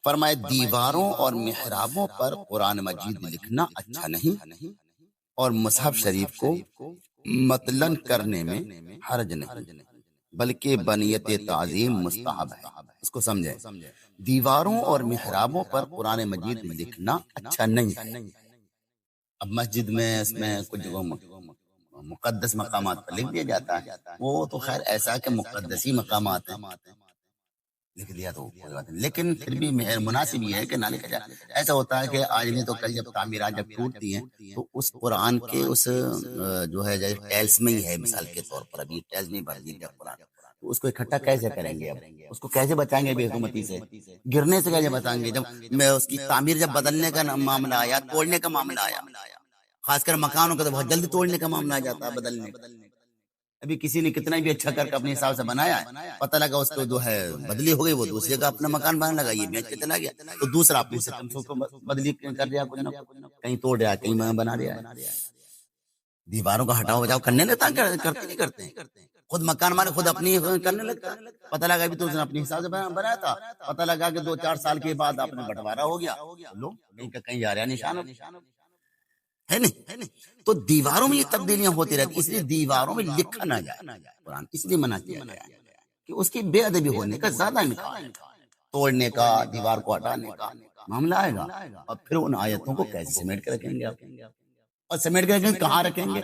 فرمائے دیواروں اور محرابوں پر قرآن مجید لکھنا اچھا نہیں اور مصحف شریف کو متلن کرنے میں حرج نہیں، بلکہ بنیت تعظیم مستحب ہے۔ اس کو سمجھیں، دیواروں اور محرابوں پر قرآن مجید لکھنا اچھا نہیں ہے۔ اب مسجد میں اس میں کچھ مقدس مقامات پر لکھ دیا جاتا ہے، وہ تو خیر ایسا کہ مقدسی مقامات ہیں، لکھ دیا تو کوئی بات نہیں، لیکن پھر بھی مناسب یہ ہے کہ نہ لکھا جائے۔ ایسا ہوتا ہے کہ آج نہیں تو کل جب تعمیرات جب ٹوٹتی ہیں تو اس قرآن کے اس جو ہے ٹیلس میں ہی ہے، مثال کے طور پر ابھی ٹیلس نہیں بھر دی قرآن، تو اس کو اکٹھا کیسے کریں گے؟ اب اس کو کیسے بچائیں گے بے حکومتی سے؟ گرنے سے کیسے بچائیں گے؟ جب میں اس کی تعمیر جب بدلنے کا معاملہ آیا، توڑنے کا معاملہ آیا، خاص کر مکانوں کا تو بہت جلدی توڑنے کا معاملہ آ جاتا ہے، بدلنے کا۔ ابھی کسی نے کتنا بھی اچھا کر کے اپنے حساب سے بنایا ہے، پتہ لگا اس کو جو ہے بدلی ہو گئی، وہ دوسری جگہ اپنا مکان بنانے لگا، یہ بیچ کے چلا گیا، تو دوسرا اپنے سے کم کو بدلی کر دیا، کچھ نہ کہیں توڑ دیا، کہیں بنا دیا۔ دیواروں کا ہٹاؤ بچاؤ کرنے لگتا کرتے نہیں کرتے ہیں، خود مکان مالک خود اپنی کرنے لگتا ہے۔ پتہ لگا ابھی تو اس نے اپنے حساب سے بنایا تھا، پتہ لگا کہ 2-4 سال کے بعد اپنے بٹوارا ہو گیا، لو کہیں کا کہیں جا رہا نشان ہے نہیں۔ تو دیواروں میں یہ تبدیلیاں ہوتی رہتی، اس لیے دیواروں میں لکھا نہ جائے، قرآن اس لیے منع کیا گیا ہے کہ اس کی بے ادبی ہونے کا زیادہ امکان ہے، توڑنے کا، دیوار کو ہٹانے کا معاملہ آئے گا، اور پھر ان آیتوں کو کیسے سمیٹ کے رکھیں گے آپ؟ اور سمیٹ کے رکھیں گے کہاں رکھیں گے؟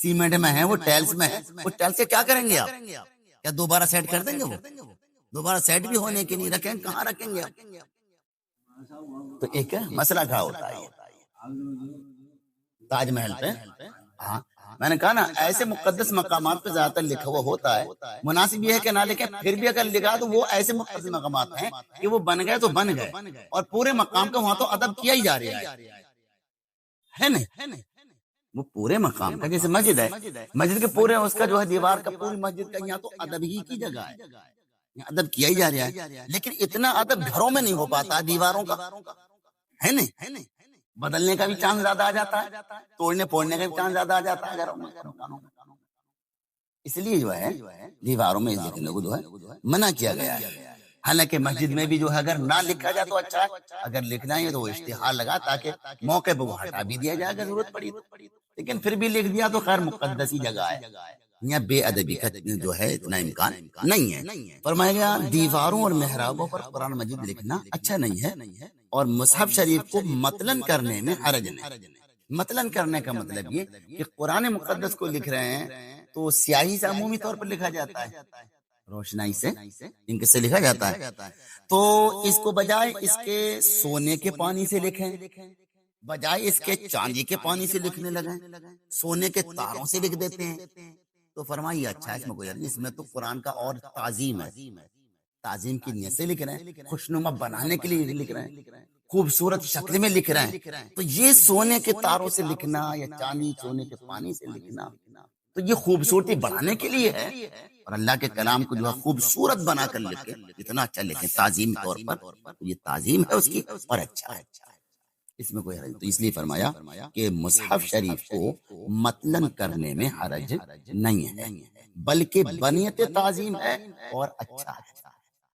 سیمنٹ میں ہے، وہ ٹائلس میں ہے، وہ ٹائلس سے کیا کریں گے آپ؟ کیا دوبارہ سیٹ کر دیں گے؟ وہ دوبارہ سیٹ بھی ہونے کے نہیں رکھیں، کہاں رکھیں گے آپ؟ تو ایک مسئلہ کیا ہوتا ہے تاج محل پہ؟ ہاں میں نے کہا نا، ایسے مقدس مقامات پہ زیادہ تر لکھا ہوا ہوتا ہے، مناسب یہ ہے کہ نہ لکھیں، پھر بھی اگر لکھا تو وہ ایسے مقدس مقامات ہیں کہ وہ بن گئے تو بن گئے، اور پورے مقام کا وہاں تو ادب کیا ہی جا رہا ہے نہیں؟ وہ پورے مقام کا، جیسے مسجد ہے، مسجد کے پورے اس کا جو ہے دیوار کا پوری مسجد کا یہاں تو ادب ہی کی جگہ ہے، یہاں ادب کیا ہی جا رہا ہے، لیکن اتنا ادب گھروں میں نہیں ہو پاتا دیواروں کا، ہے نہیں؟ بدلنے کا بھی چانس زیادہ آ جاتا ہے، توڑنے پھوڑنے کا بھی چانس زیادہ آ جاتا ہے گھروں میں، اس لیے جو ہے دیواروں میں لکھنے کو جو ہے منع کیا گیا ہے۔ حالانکہ مسجد میں بھی جو ہے اگر نہ لکھا جائے تو اچھا ہے، اگر لکھنا ہے تو وہ اشتہار لگا تاکہ موقع پہ وہ ہٹا بھی دیا جائے اگر ضرورت پڑی، لیکن پھر بھی لکھ دیا تو خیر مقدسی جگہ ہے، یہاں بے ادبی کا جو ہے اتنا امکان نہیں ہے۔ فرمایا گیا دیواروں اور محرابوں پر قرآن مجید لکھنا اچھا نہیں ہے اور مصحف شریف کو متلن کرنے میں حرج نہیں۔ متلن کرنے کا مطلب یہ کہ قرآن مقدس کو لکھ رہے ہیں تو سیاہی سے عمومی طور پر لکھا جاتا ہے، روشنائی سے انک سے لکھا جاتا ہے، تو اس کو بجائے اس کے سونے کے پانی سے لکھیں، بجائے اس کے چاندی کے پانی سے لکھنے لگیں، سونے کے تاروں سے لکھ دیتے ہیں، تو فرمائیے اچھا ہے، اس میں کوئی حرج نہیں، اس میں تو قرآن کا اور تعظیم ہے، تعظیم کی نیت سے لکھ رہے ہیں، خوشنما بنانے کے لیے لکھ رہے ہیں، خوبصورت شکل میں لکھ رہے ہیں، تو یہ سونے کے تاروں سے لکھنا یا چاندی سونے کے پانی سے لکھنا تو یہ خوبصورتی بڑھانے کے لیے ہے، اور اللہ کے کلام کو جو ہے خوبصورت بنا کر لکھیں، اتنا اچھا لکھیں تعظیم طور پر، یہ تعظیم ہے اس کی اور اچھا ہے، اس میں کوئی حرج، تو اس لیے فرمایا کہ مصحف شریف کو متلن کرنے میں حرج نہیں ہے، بلکہ بنیت تعظیم ہے اور اچھا ہے۔